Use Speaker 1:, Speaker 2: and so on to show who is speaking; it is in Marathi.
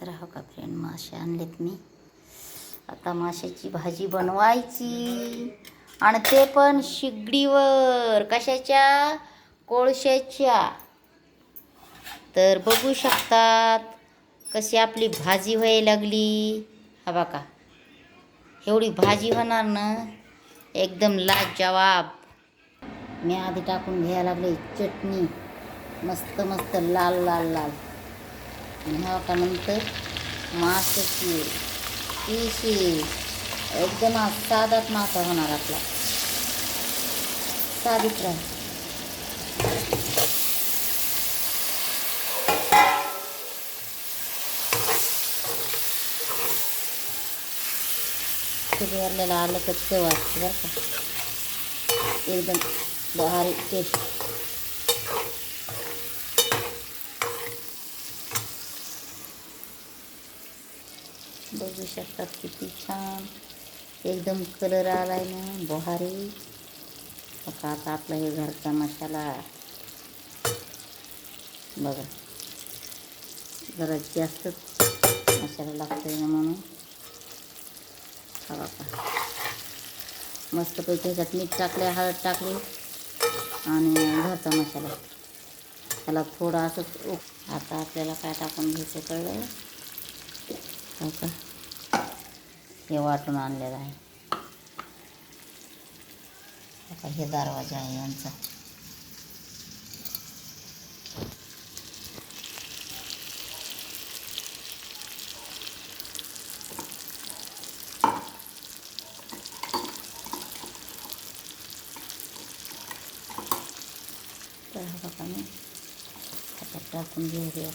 Speaker 1: तर हो का फ्रेंड, मासे आणलेत मी. आता माशाची भाजी बनवायची, आणि ते पण शिगडीवर. कशाच्या? कोळशाच्या. तर बघू शकतात कशी आपली भाजी व्हायला लागली. हा बघा, एवढी भाजी होणार ना, एकदम लाजवाब. मी आधी टाकून घ्यायला लागले चटणी, मस्त मस्त लाल लाल लाल. आणि हा का नंतर माशाची पिशी, एकदम साधाच मासा होणार आपला, साधीच राहील. चुलीवरलेला आलं तर चव असते बरं का, एकदम भारी टेस्ट. बघू शकतात किती छान एकदम कलर आलाय ना, भारी. आता आपला हे घरचा मसाला बघा, जरा जास्तच मसाला लागतोय ना, म्हणून हा बघा मस्तपैकी ह्याच्यात मीठ टाकले, हळद टाकली आणि घरचा मसाला. त्याला थोडं असंच आता आपल्याला काय टाकून घ्यायचं कळलं हो का. हे वाटून आणलेलं आहे. आता हे दरवाजा आहे यांचा. तर हा बघा मी आता टाकून घेऊया.